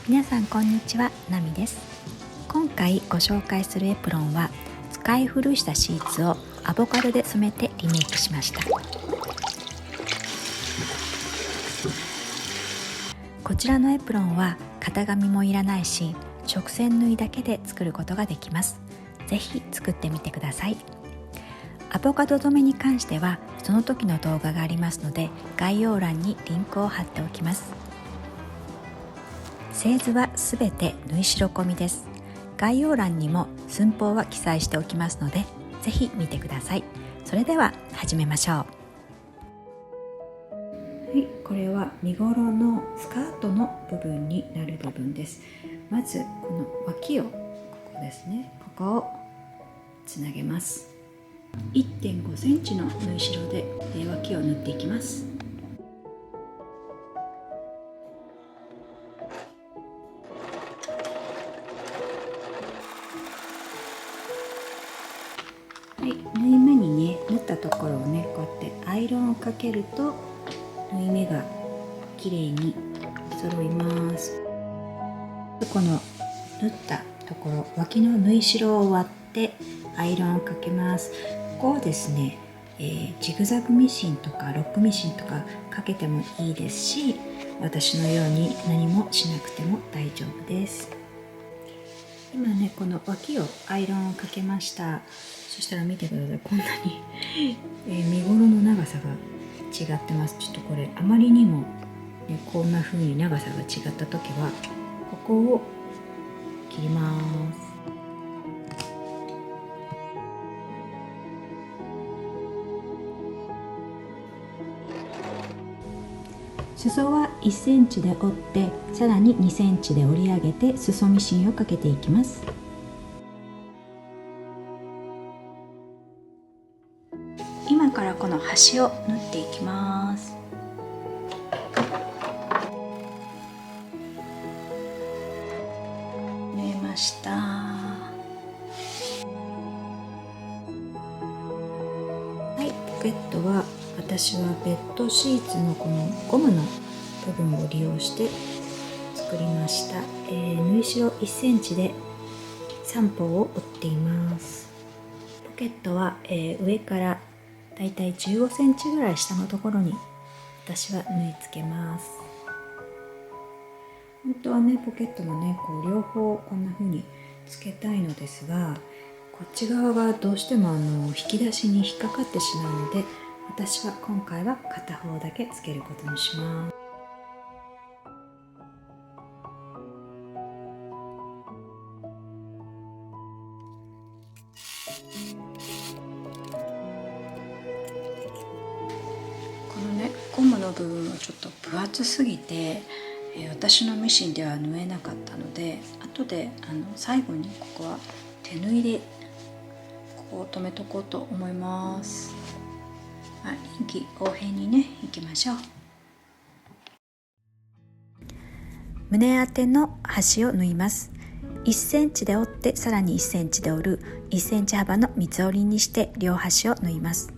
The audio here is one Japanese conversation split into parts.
皆さんこんにちは、ナミです。今回ご紹介するエプロンは使い古したシーツをアボカドで染めてリメイクしました。こちらのエプロンは型紙もいらないし、直線縫いだけで作ることができます。ぜひ作ってみてください。アボカド染めに関してはその時の動画がありますので、概要欄にリンクを貼っておきます。製図はすべて縫い代込みです。概要欄にも寸法は記載しておきますので、ぜひ見てください。それでは始めましょう。はい、これは身ごろのスカートの部分になる部分です。まずこの脇をここですね、ここをつなげます。 1.5 センチの縫い代で脇を縫っていきます。はい、縫い目にね、縫ったところをね、こうやってアイロンをかけると縫い目がきれいに揃います。この縫ったところ、脇の縫い代を割ってアイロンをかけます。ここをですね、ジグザグミシンとかロックミシンとかかけてもいいですし、私のように何もしなくても大丈夫です。今ね、この脇をアイロンをかけました。そしたら見てください、こんなに身ごろの長さが違ってます。ちょっとこれあまりにも、ね、こんな風に長さが違った時はここを切ります。裾は1センチで折って、さらに2センチで折り上げて裾ミシンをかけていきます。今からこの端を縫っていきます。縫えました。はい、ポケットは私はベッドシーツのこのゴムの部分を利用して作りました。縫い代1センチで3方を折っています。ポケットは、上からだいたい15センチぐらい下のところに私は縫い付けます。本当はね、ポケットもね、こう両方こんな風につけたいのですが、こっち側がどうしても引き出しに引っかかってしまうので、私は今回は片方だけつけることにします。このね、ゴムの部分はちょっと分厚すぎて、私のミシンでは縫えなかったので、後で最後にここは手縫いでここを留めとこうと思います。臨機応変にね、いきましょう。胸当ての端を縫います。1センチで折って、さらに1センチで折る1センチ幅の三つ折りにして両端を縫います。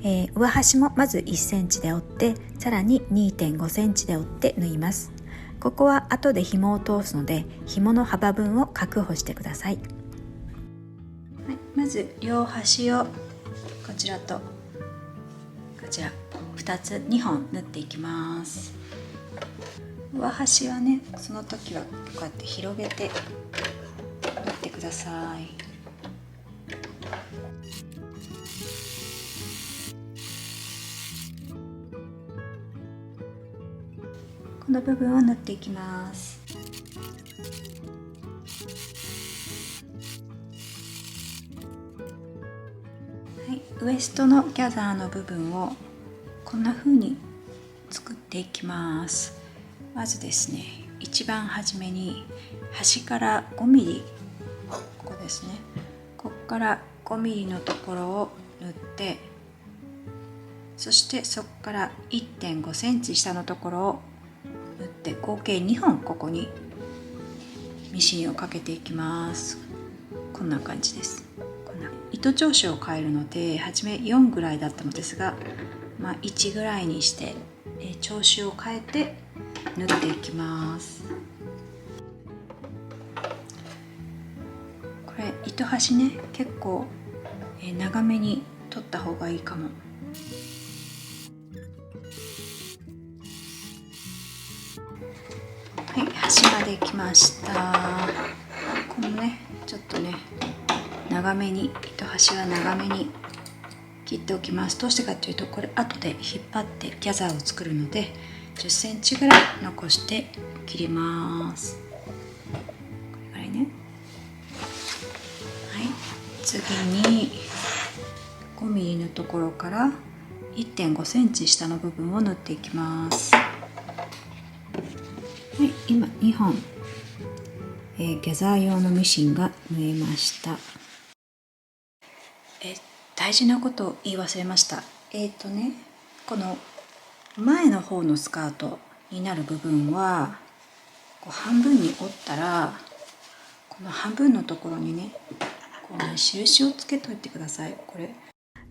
上端もまず1センチで折って、さらに 2.5 センチで折って縫います。ここは後で紐を通すので、紐の幅分を確保してください。はい、まず両端をこちらとこちら2本縫っていきます。上端はね、その時はこうやって広げて縫ってください。この部分を縫っていきます。はい、ウエストのギャザーの部分をこんな風に作っていきます。まずですね、一番初めに端から5ミリ、ここですね、ここから5ミリのところを縫って、そしてそこから 1.5 センチ下のところを縫って、合計2本ここにミシンをかけていきます。こんな感じです。糸調子を変えるので、初め4ぐらいだったのですが、1ぐらいにして調子を変えて縫っていきます。これ糸端ね、結構長めに取った方がいいかも。はい、端まで来ました。このね、ちょっとね長めに、糸端は長めに切っておきます。どうしてかというと、これ後で引っ張ってギャザーを作るので10センチぐらい残して切ります。これぐらいね。はい、次に5ミリのところから1.5センチ下の部分を縫っていきます。はい、今2本、ギャザー用のミシンが縫えました。大事なことを言い忘れました。この前の方のスカートになる部分はこう半分に折ったら、この半分のところにね、こうね印をつけといてください。これ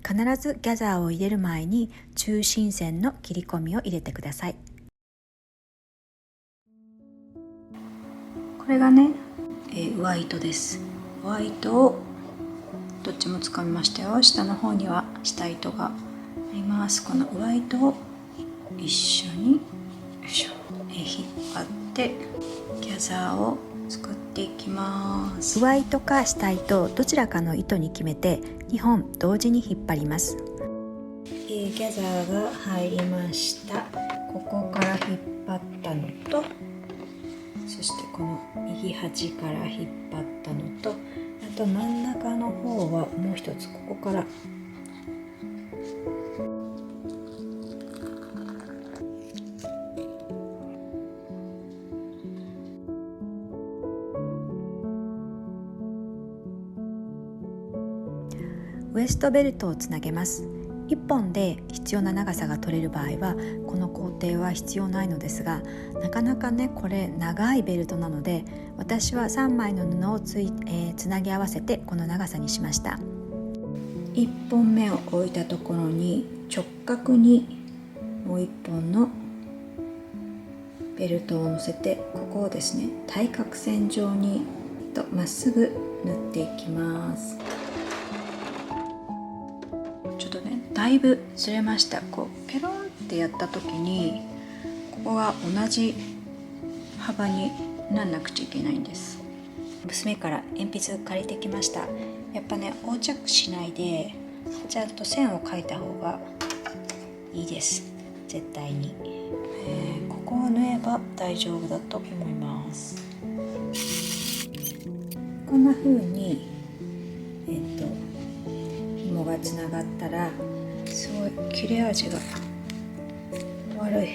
必ずギャザーを入れる前に中心線の切り込みを入れてください。これがね、上糸です。上糸をどっちも掴みましたよ。下の方には下糸があります。この上糸を一緒によいしょ、引っ張ってギャザーを作っていきます。上糸か下糸、どちらかの糸に決めて2本同時に引っ張ります。ギャザーが入りました。ここから引っ張ったのと、そしてこの右端から引っ張ったのと、あと真ん中の方はもう一つ、ここからウエストベルトをつなげます。1本で必要な長さが取れる場合はこの工程は必要ないのですが、なかなかねこれ長いベルトなので、私は3枚の布をつなぎ合わせてこの長さにしました。1本目を置いたところに直角にもう1本のベルトを乗せて、ここをですね対角線上にまっすぐ縫っていきます。ちょっとねだいぶずれました。こうペロンってやった時にここが同じ幅になんなくちゃいけないんです。娘から鉛筆借りてきました。やっぱね横着しないでちゃんと線を描いた方がいいです、絶対に。ここを縫えば大丈夫だと思います。こんな風に紐がつながったら、すごい切れ味が悪い。はい、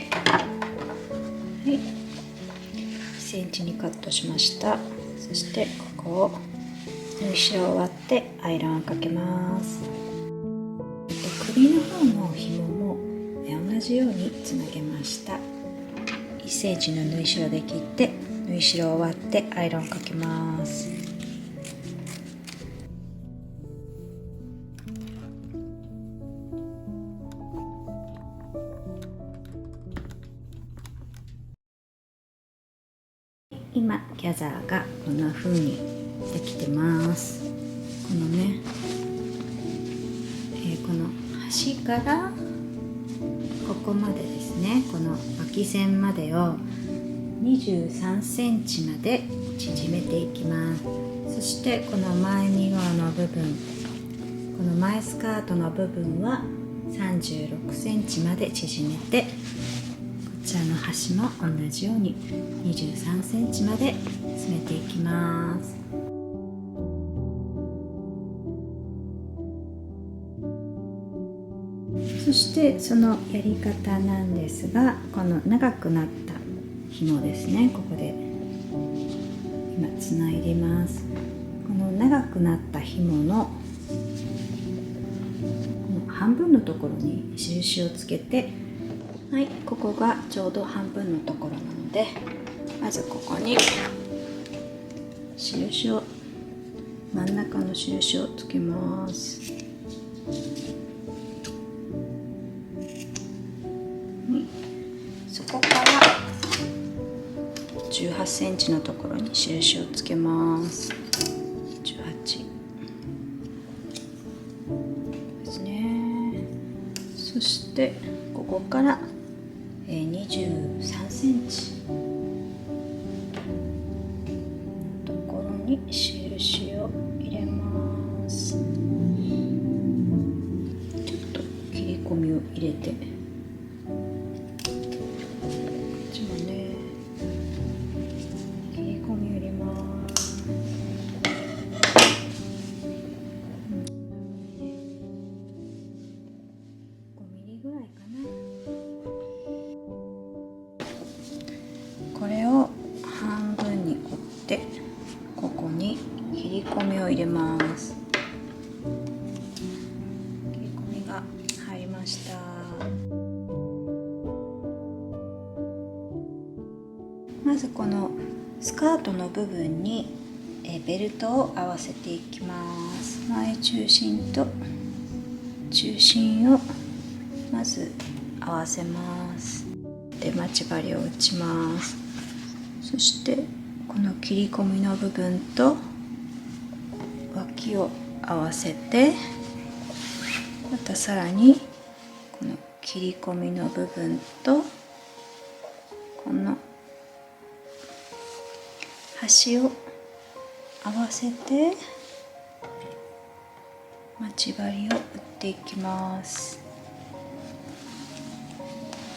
1センチにカットしました。そしてここを縫い代を割ってアイロンをかけます。首の方の紐も同じようにつなげました。1センチの縫い代で切って縫い代を割ってアイロンかけます。今ギャザーがこんな風にできてます。このね、この端からここまでですね、この脇線までを23センチまで縮めていきます。そしてこの前身側の部分、この前スカートの部分は36センチまで縮めて、こちらの端も同じように23センチまで詰めていきます。そしてそのやり方なんですが、この長くなった紐ですね、ここで今つないでます。この長くなった紐のこの半分のところに印をつけて、はい、ここがちょうど半分のところなので、まずここに印を、真ん中の印をつけます。そこから18センチのところに印をつけます。18ですね。そしてここから23センチのところに印を入れます。ちょっと切り込みを入れて、こっちもね切り込みを入れます。5ミリぐらいかな。これを半分に折ってここに切り込みを入れます。切り込みが入りました。まずこのスカートの部分にベルトを合わせていきます。前中心と中心をまず合わせます。で待ち針を打ちます。そしてこの切り込みの部分と脇を合わせて、またさらにこの切り込みの部分とこの端を合わせて待ち針を打っていきます。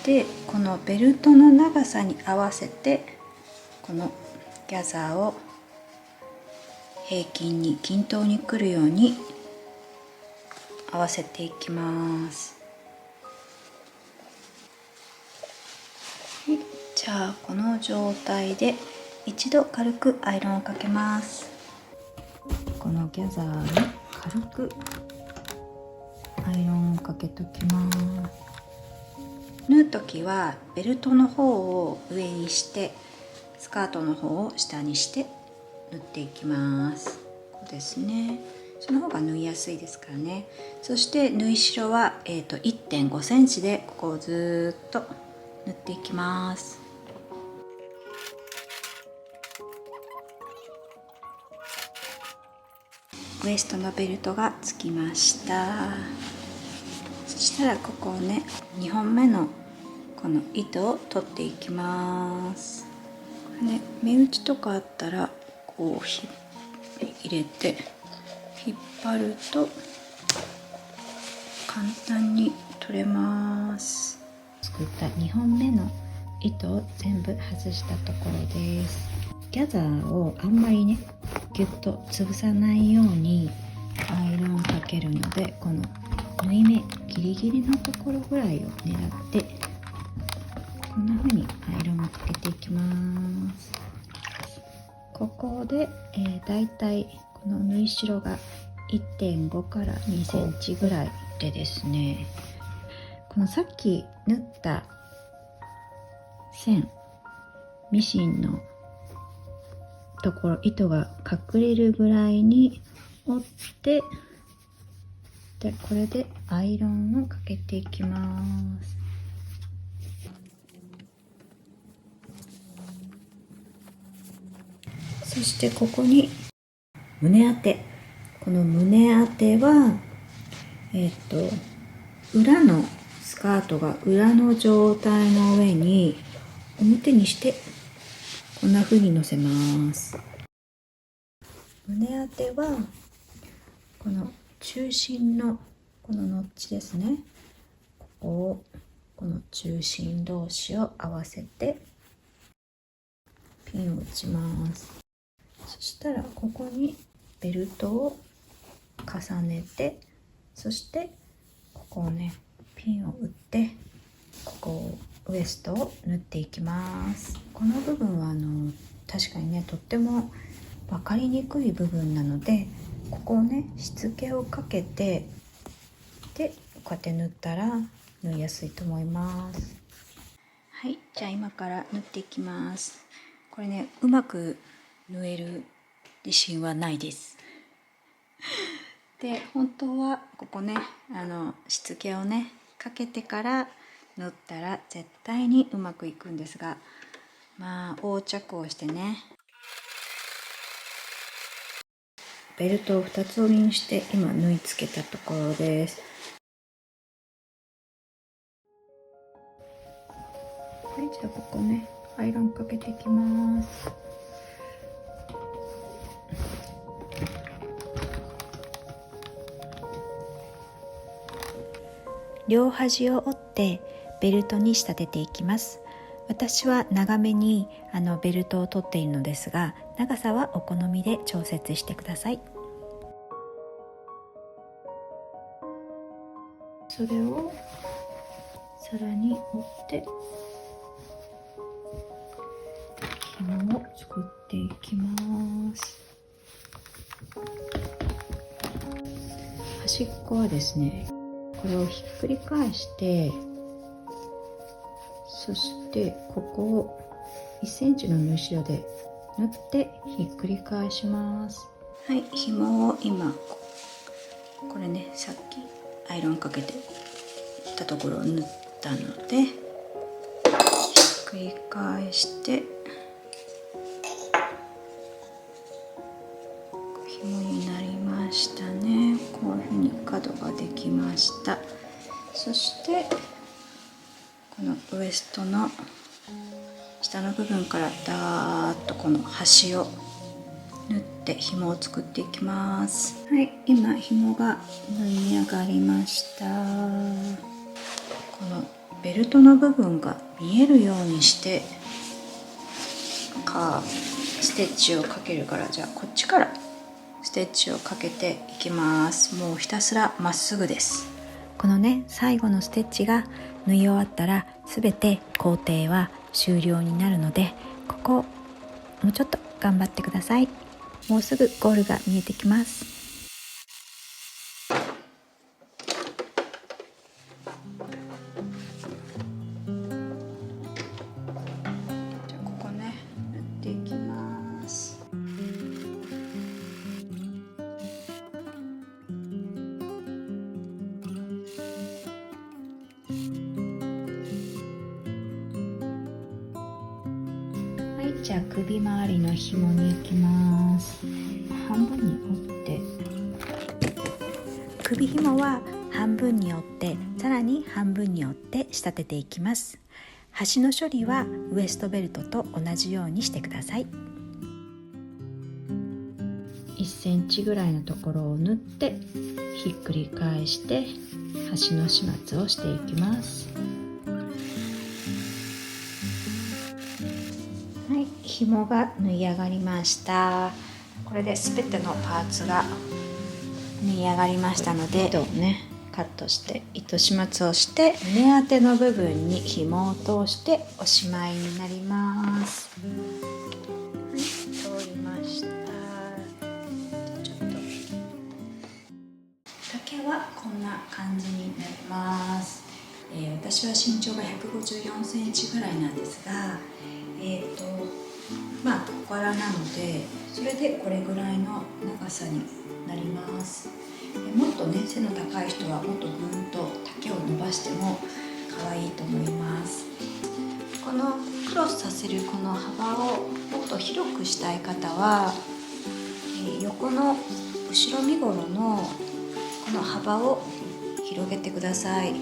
でこのベルトの長さに合わせてこのギャザーを平均に均等にくるように合わせていきます。じゃあこの状態で一度軽くアイロンをかけます。このギャザーに軽くアイロンをかけときます。縫う時はベルトの方を上にしてスカートの方を下にして縫っていきます。こうですね。その方が縫いやすいですからね。そして縫い代は、1.5 センチでここをずっと縫っていきます。ウエストのベルトがつきました。そしたらここをね2本目のこの糸を取っていきます。これね目打ちとかあったらこう入れて引っ張ると簡単に取れます。作った2本目の糸を全部外したところです。ギャザーをあんまりねギュッと潰さないようにアイロンをかけるので、この縫い目ギリギリのところぐらいを狙ってこんな風にアイロンをかけていきます。ここで、だいたいこの縫い代が 1.5 から2センチぐらいでですね、このさっき縫った線ミシンのところ糸が隠れるぐらいに折って、でこれでアイロンをかけていきます。そしてここに胸当て、この胸当ては裏のスカートが裏の状態の上に表にしてこんな風に乗せます。胸当てはこの中心のこのノッチですね、ここをこの中心同士を合わせてピンを打ちます。そしたらここにベルトを重ねて、そしてここをねピンを打ってここをウエストを縫っていきます。この部分は確かにねとっても分かりにくい部分なので、ここをねしつけをかけて、でこうやって縫ったら縫いやすいと思います。はい、じゃあ今から縫っていきます。これねうまく縫える自信はないですで本当はここねしつけをねかけてから縫ったら絶対にうまくいくんですが、横着をしてね、ベルトを2つ折りにして今縫い付けたところです。はい、じゃあここねアイロンかけていきます。両端を折ってベルトに仕立てていきます。私は長めにベルトを取っているのですが、長さはお好みで調節してください。それをさらに折って紐を作っていきます。端っこはですね、これをひっくり返して、そしてここを1センチの縫い代で縫ってひっくり返します。はい、紐を今これね、さっきアイロンかけてたところを縫ったのでひっくり返して紐になりましたね。こういうふうに角ができました。そしてこのウエストの下の部分からダーッとこの端を縫って紐を作っていきます。はい、今紐が縫い上がりました。このベルトの部分が見えるようにしてステッチをかけるから、じゃあこっちからステッチをかけていきます。もうひたすらまっすぐです。このね、最後のステッチが縫い終わったら全て工程は終了になるので、ここもうちょっと頑張ってください。もうすぐゴールが見えてきます。じゃあここね、縫っていきます。じゃあ首周りの紐に行きます。半分に折って首紐は半分に折ってさらに半分に折って仕立てていきます。端の処理はウエストベルトと同じようにしてください。1センチぐらいのところを縫ってひっくり返して端の始末をしていきます。はい、紐が縫い上がりました。これで全てのパーツが縫い上がりましたので、糸をねカットして糸始末をして胸当ての部分に紐を通しておしまいになります。はい、通りました。ちょっと丈はこんな感じになります。私は身長が154センチぐらいなんですが、小柄なのでそれでこれぐらいの長さになります。もっとね背の高い人はもっとぐーんと丈を伸ばしても可愛いと思います。このクロスさせるこの幅をもっと広くしたい方は、横の後ろ身ごろのこの幅を広げてください。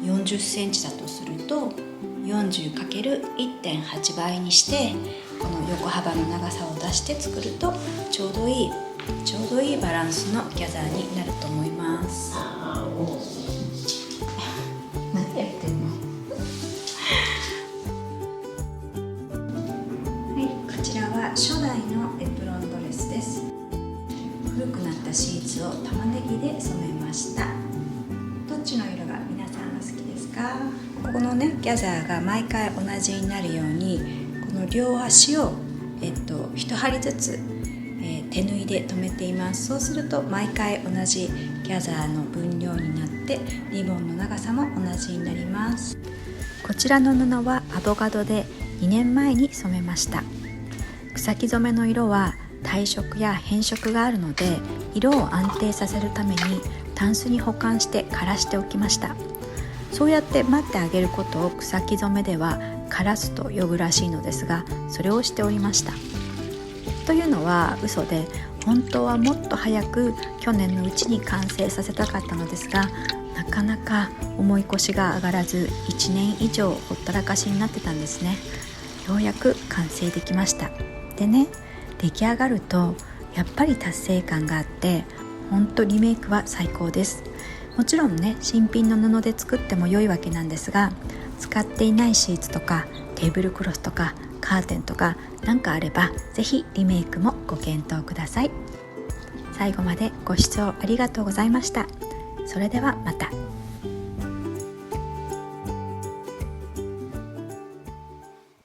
40センチだとすると 40×1.8 倍にしてこの横幅の長さを出して作るとちょうどいいバランスのギャザーになると思います。何やってんのはい、こちらは初代のエプロンドレスです。古くなったシーツを玉ねぎで染めました。どっちの色が皆さんが好きですか？ここのねギャザーが毎回同じになるようにこの両端を1針ずつ、手縫いで留めています。そうすると毎回同じギャザーの分量になってリボンの長さも同じになります。こちらの布はアボカドで2年前に染めました。草木染めの色は体色や変色があるので色を安定させるためにタンスに保管して枯らしておきました。そうやって待ってあげることを草木染めではカラスと呼ぶらしいのですが、それをしておりました。というのは嘘で、本当はもっと早く去年のうちに完成させたかったのですが、なかなか重い腰が上がらず1年以上ほったらかしになってたんですね。ようやく完成できました。でね、出来上がるとやっぱり達成感があって、本当リメイクは最高です。もちろんね、新品の布で作っても良いわけなんですが、使っていないシーツとかテーブルクロスとかカーテンとかなんかあれば、ぜひリメイクもご検討ください。最後までご視聴ありがとうございました。それではまた。